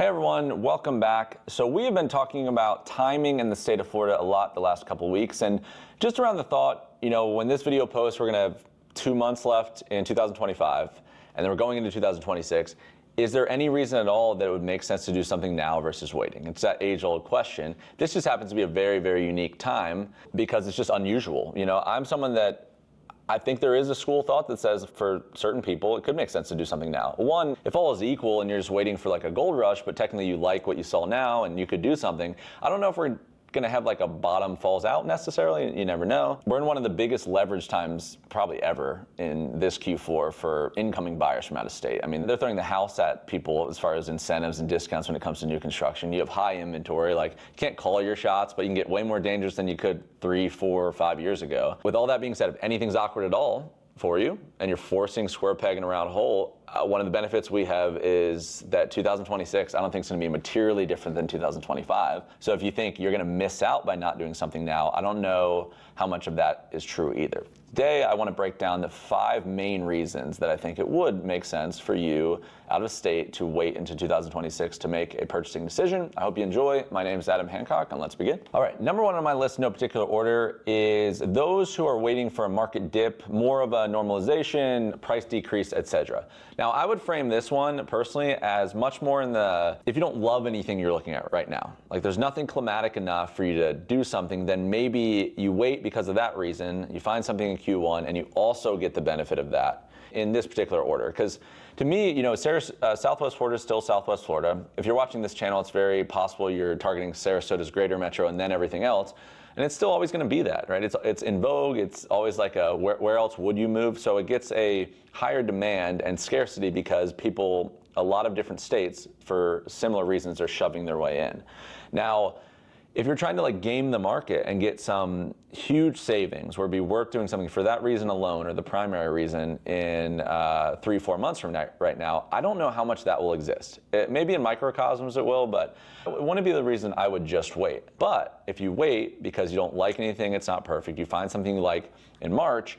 Hey everyone, welcome back. So we have been talking about timing in the state of Florida a lot the last couple of weeks, and just around the thought, when this video posts, we're gonna have 2 months left in 2025, and then we're going into 2026. Is there any reason at all that it would make sense to do something now versus waiting? It's that age-old question. This just happens to be a very, very unique time because it's just unusual. I'm someone that I think there is a school of thought that says for certain people, it could make sense to do something now. One, if all is equal and you're just waiting for like a gold rush, but technically you like what you saw now and you could do something, I don't know if we're going to have like a bottom falls out necessarily. You never know. We're in one of the biggest leverage times probably ever in this Q4 for incoming buyers from out of state. I mean, they're throwing the house at people as far as incentives and discounts when it comes to new construction. You have high inventory, like you can't call your shots, but you can get way more dangerous than you could 3, 4, 5 years ago. With all that being said, if anything's awkward at all for you and you're forcing square peg in a round hole, one of the benefits we have is that 2026, I don't think it's going to be materially different than 2025. So if you think you're going to miss out by not doing something now, I don't know how much of that is true either. Today, I want to break down the 5 main reasons that I think it would make sense for you out of state to wait into 2026 to make a purchasing decision. I hope you enjoy. My name is Adam Hancock, and let's begin. All right, number 1 on my list, no particular order, is those who are waiting for a market dip, more of a normalization, price decrease, etc. Now, I would frame this one personally as much more in the, if you don't love anything you're looking at right now, like there's nothing climatic enough for you to do something, then maybe you wait because of that reason, you find something in Q1, and you also get the benefit of that in this particular order. Because to me, Southwest Florida is still Southwest Florida. If you're watching this channel, it's very possible you're targeting Sarasota's greater metro and then everything else. And it's still always going to be that, right? It's in vogue. It's always like where else would you move? So it gets a higher demand and scarcity because people, a lot of different states, for similar reasons, are shoving their way in. Now, if you're trying to like game the market and get some huge savings where it'd be worth doing something for that reason alone or the primary reason in 3-4 months from now, right now, I don't know how much that will exist. Maybe in microcosms it will, but it wouldn't be the reason I would just wait. But if you wait because you don't like anything, it's not perfect, you find something you like in March,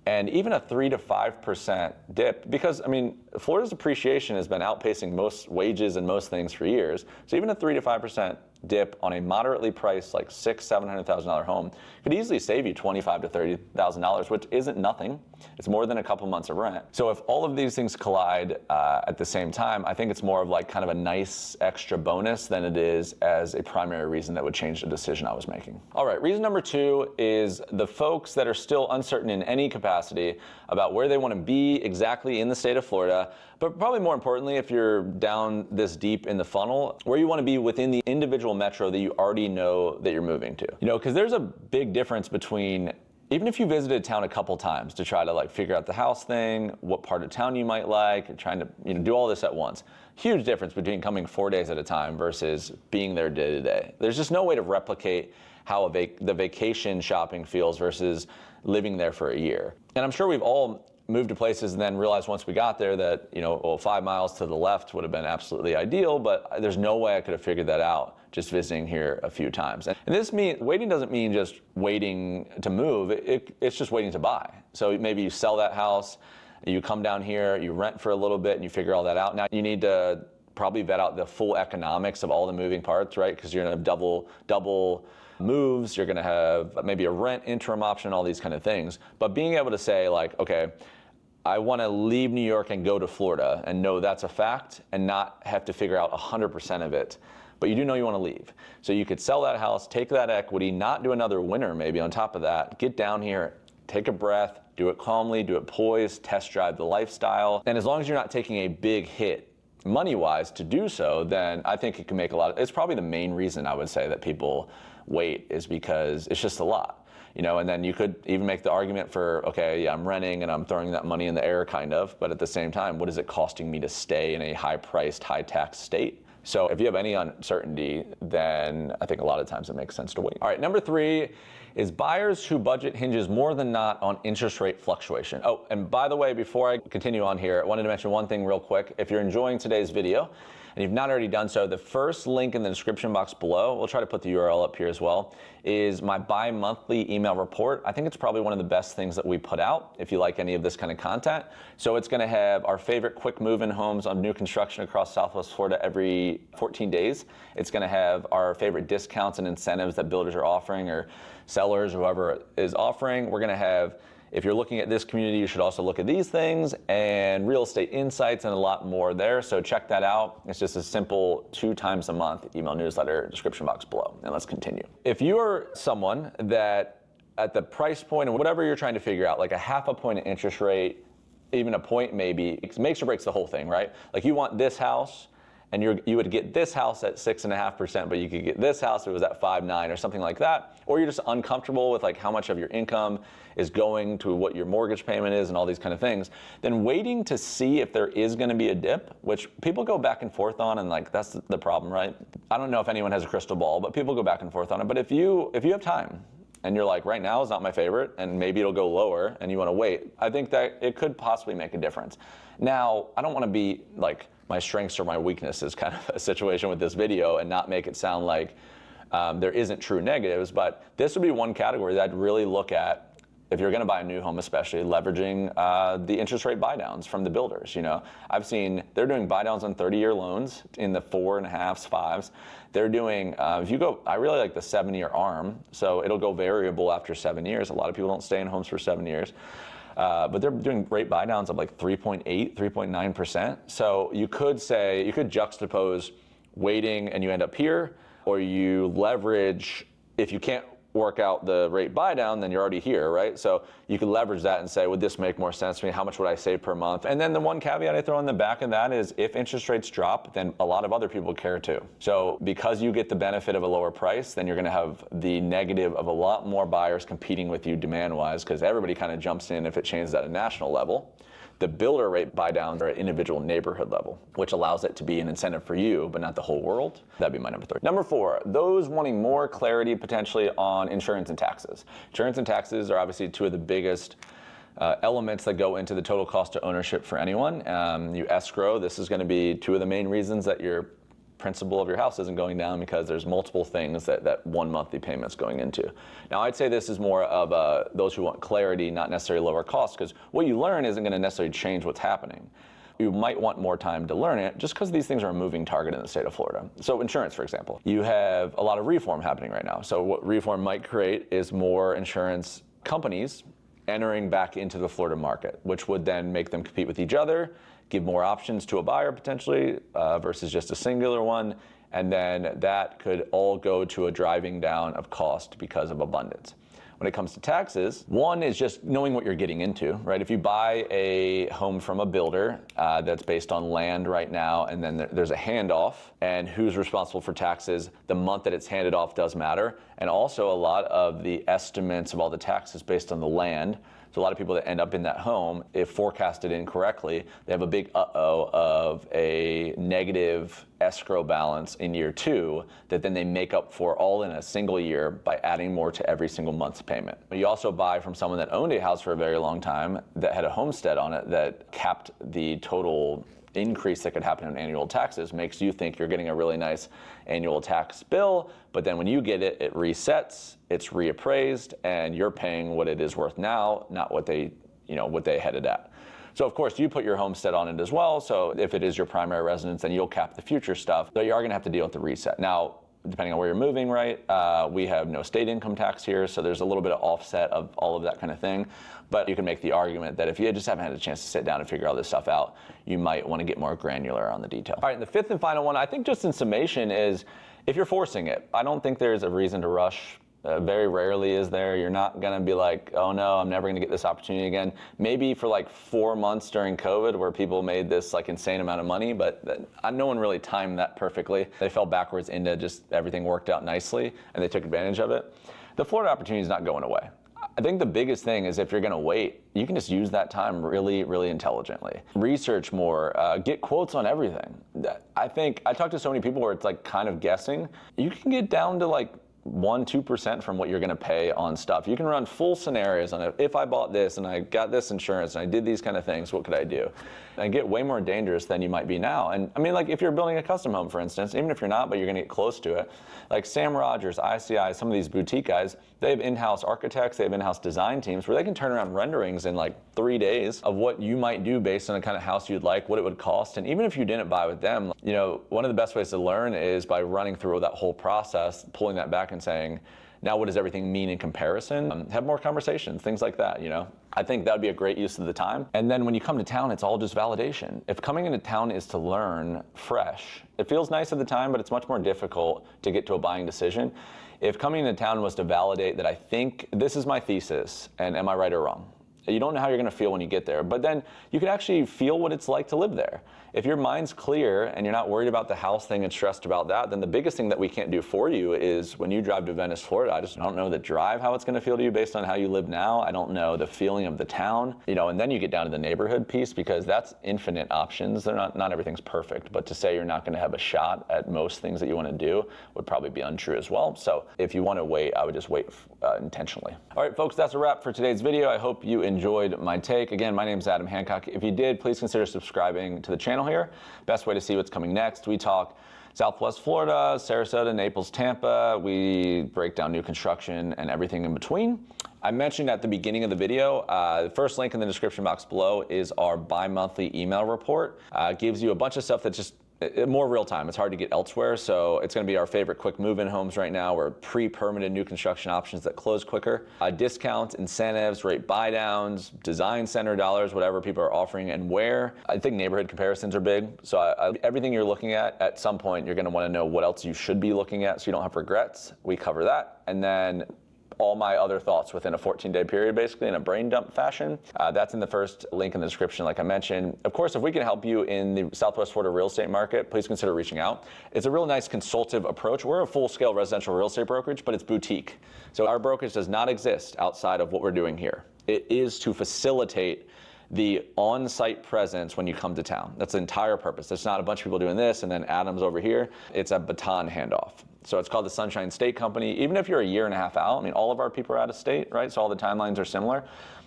and even a 3 to 5% dip, because I mean, Florida's appreciation has been outpacing most wages and most things for years. So even a 3 to 5% dip on a moderately priced like $600,000-$700,000 home could easily save you $25,000 to $30,000, which isn't nothing. It's more than a couple months of rent. So if all of these things collide at the same time, I think it's more of like kind of a nice extra bonus than it is as a primary reason that would change the decision I was making. All right, reason number 2 is the folks that are still uncertain in any capacity about where they want to be exactly in the state of Florida, but probably more importantly, if you're down this deep in the funnel, where you want to be within the individual metro that you already know that you're moving to. Because there's a big difference between, even if you visited town a couple times to try to like figure out the house thing, what part of town you might like, and trying to do all this at once. Huge difference between coming 4 days at a time versus being there day to day. There's just no way to replicate how the vacation shopping feels versus living there for a year. And I'm sure we've all moved to places and then realized once we got there that, 5 miles to the left would have been absolutely ideal, but there's no way I could have figured that out just visiting here a few times. And this means, waiting doesn't mean just waiting to move, it's just waiting to buy. So maybe you sell that house, you come down here, you rent for a little bit and you figure all that out. Now you need to probably vet out the full economics of all the moving parts, right? Because you're gonna have double moves, you're gonna have maybe a rent interim option, all these kind of things. But being able to say like, okay, I want to leave New York and go to Florida and know that's a fact and not have to figure out 100% of it. But you do know you want to leave. So you could sell that house, take that equity, not do another winter maybe on top of that, get down here, take a breath, do it calmly, do it poised, test drive the lifestyle. And as long as you're not taking a big hit money-wise to do so, then I think it can make it's probably the main reason I would say that people wait is because it's just a lot. And then you could even make the argument for, okay, yeah, I'm renting and I'm throwing that money in the air kind of, but at the same time, what is it costing me to stay in a high-priced, high-tax state? So if you have any uncertainty, then I think a lot of times it makes sense to wait. All right, number 3 is buyers who budget hinges more than not on interest rate fluctuation. Oh, and by the way, before I continue on here, I wanted to mention one thing real quick. If you're enjoying today's video, And if you've not already done so, the first link in the description box below, we'll try to put the URL up here as well, is my bi-monthly email report. I think it's probably one of the best things that we put out if you like any of this kind of content. So it's going to have our favorite quick move-in homes on new construction across Southwest Florida every 14 days. It's going to have our favorite discounts and incentives that builders are offering, or sellers, or whoever is offering. We're going to have, if you're looking at this community, you should also look at these things, and real estate insights and a lot more there. So check that out. It's just a simple 2 times a month email newsletter, description box below. And let's continue. If you're someone that at the price point and whatever you're trying to figure out, like a half a point of interest rate, even a point maybe, it makes or breaks the whole thing, right? Like you want this house, and you would get this house at 6.5%, but you could get this house if it was at 5.9 or something like that. Or you're just uncomfortable with like how much of your income is going to what your mortgage payment is and all these kind of things. Then waiting to see if there is going to be a dip, which people go back and forth on, and like that's the problem, right? I don't know if anyone has a crystal ball, but people go back and forth on it. But if you have time, and you're like, right now is not my favorite, and maybe it'll go lower, and you want to wait, I think that it could possibly make a difference. Now, I don't want to be like my strengths or my weaknesses kind of a situation with this video and not make it sound like there isn't true negatives, but this would be one category that I'd really look at if you're going to buy a new home, especially leveraging the interest rate buy downs from the builders. You know, I've seen they're doing buy downs on 30-year loans in the 4.5s, 5s. They're doing, if you go, I really like the 7-year ARM, so it'll go variable after 7 years. A lot of people don't stay in homes for 7 years. But they're doing rate buy downs of like 3.8, 3.9%. So you could say, you could juxtapose waiting and you end up here, or you leverage, if you can't work out the rate buy down, then you're already here, right? So you could leverage that and say, would this make more sense to me? How much would I save per month? And then the one caveat I throw in the back of that is if interest rates drop, then a lot of other people care too. So because you get the benefit of a lower price, then you're going to have the negative of a lot more buyers competing with you demand-wise, because everybody kind of jumps in if it changes at a national level. The builder rate buy downs are at individual neighborhood level, which allows it to be an incentive for you, but not the whole world. That'd be my number 3. Number 4, those wanting more clarity potentially on insurance and taxes. Insurance and taxes are obviously 2 of the biggest elements that go into the total cost of ownership for anyone. You escrow, this is going to be 2 of the main reasons that your principal of your house isn't going down, because there's multiple things that one monthly payment's going into. Now, I'd say this is more of those who want clarity, not necessarily lower costs, because what you learn isn't going to necessarily change what's happening. You might want more time to learn it, just because these things are a moving target in the state of Florida. So insurance, for example, you have a lot of reform happening right now. So what reform might create is more insurance companies entering back into the Florida market, which would then make them compete with each other, give more options to a buyer potentially versus just a singular one, and then that could all go to a driving down of cost because of abundance. When it comes to taxes, one is just knowing what you're getting into, right? If you buy a home from a builder that's based on land right now, and then there's a handoff, and who's responsible for taxes, the month that it's handed off does matter. And also a lot of the estimates of all the taxes based on the land. So a lot of people that end up in that home, if forecasted incorrectly, they have a big uh-oh of a negative escrow balance in year 2 that then they make up for all in a single year by adding more to every single month's payment. You also buy from someone that owned a house for a very long time that had a homestead on it that capped the total increase that could happen in annual taxes, makes you think you're getting a really nice annual tax bill, but then when you get it, it resets, it's reappraised, and you're paying what it is worth now, not what they headed at. So of course you put your homestead on it as well, so if it is your primary residence, then you'll cap the future stuff, but you are gonna have to deal with the reset. Now, depending on where you're moving, right, we have no state income tax here, so there's a little bit of offset of all of that kind of thing. But you can make the argument that if you just haven't had a chance to sit down and figure all this stuff out, you might want to get more granular on the detail. All right, and the 5th and final one, I think just in summation, is if you're forcing it, I don't think there's a reason to rush. Very rarely is there. You're not going to be like, oh no, I'm never going to get this opportunity again. Maybe for like 4 months during COVID where people made this like insane amount of money, but no one really timed that perfectly. They fell backwards into just everything worked out nicely and they took advantage of it. The Florida opportunity is not going away. I think the biggest thing is if you're going to wait, you can just use that time really, really intelligently. Research more, get quotes on everything. I think I talked to so many people where it's like kind of guessing. You can get down to like 1-2% from what you're going to pay on stuff. You can run full scenarios on it. If I bought this and I got this insurance and I did these kind of things, what could I do? And get way more dangerous than you might be now. And I mean, like if you're building a custom home, for instance, even if you're not, but you're going to get close to it, like Sam Rogers, ICI, some of these boutique guys, they have in-house architects, they have in-house design teams where they can turn around renderings in like 3 days of what you might do based on the kind of house you'd like, what it would cost. And even if you didn't buy with them, you know, one of the best ways to learn is by running through that whole process, pulling that back and saying, now what does everything mean in comparison? Have more conversations, things like that, you know? I think that would be a great use of the time. And then when you come to town, it's all just validation. If coming into town is to learn fresh, it feels nice at the time, but it's much more difficult to get to a buying decision. If coming into town was to validate that I think this is my thesis, and am I right or wrong? You don't know how you're going to feel when you get there, but then you can actually feel what it's like to live there. If your mind's clear and you're not worried about the house thing and stressed about that, then the biggest thing that we can't do for you is when you drive to Venice, Florida, I just don't know the drive, how it's going to feel to you based on how you live now. I don't know the feeling of the town, you know, and then you get down to the neighborhood piece because that's infinite options. They're not everything's perfect, but to say you're not going to have a shot at most things that you want to do would probably be untrue as well. So if you want to wait, I would just wait intentionally. All right, folks, that's a wrap for today's video. I hope you enjoyed my take. Again, my name is Adam Hancock. If you did, please consider subscribing to the channel here. Best way to see what's coming next. We talk Southwest Florida, Sarasota, Naples, Tampa. We break down new construction and everything in between. I mentioned at the beginning of the video, the first link in the description box below is our bi-monthly email report. It gives you a bunch of stuff that's just more real time. It's hard to get elsewhere, so it's going to be our favorite quick move-in homes right now. We're pre-permitted new construction options that close quicker, discounts, incentives, rate buy-downs, design center dollars, whatever people are offering and where. I think neighborhood comparisons are big, so everything you're looking at some point, you're going to want to know what else you should be looking at so you don't have regrets. We cover that, and then all my other thoughts within a 14-day period, basically in a brain dump fashion. That's in the first link in the description, like I mentioned. Of course, if we can help you in the Southwest Florida real estate market, please consider reaching out. It's a real nice consultative approach. We're a full-scale residential real estate brokerage, but it's boutique. So our brokerage does not exist outside of what we're doing here. It is to facilitate the on-site presence when you come to town. That's the entire purpose. There's not a bunch of people doing this and then Adam's over here. It's a baton handoff. So it's called the Sunshine State Company. Even if you're a year and a half out, I mean, all of our people are out of state, right? So all the timelines are similar.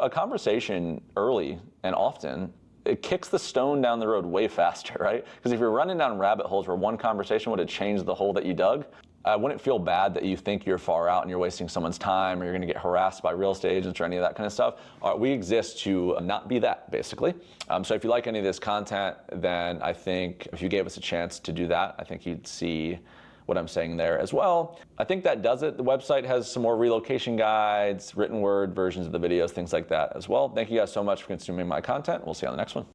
A conversation early and often, it kicks the stone down the road way faster, right? Because if you're running down rabbit holes where one conversation would have changed the hole that you dug, I wouldn't feel bad that you think you're far out and you're wasting someone's time or you're gonna get harassed by real estate agents or any of that kind of stuff. We exist to not be that, basically. So if you like any of this content, then I think if you gave us a chance to do that, I think you'd see what I'm saying there as well. I think that does it. The website has some more relocation guides, written word versions of the videos, things like that as well. Thank you guys so much for consuming my content. We'll see you on the next one.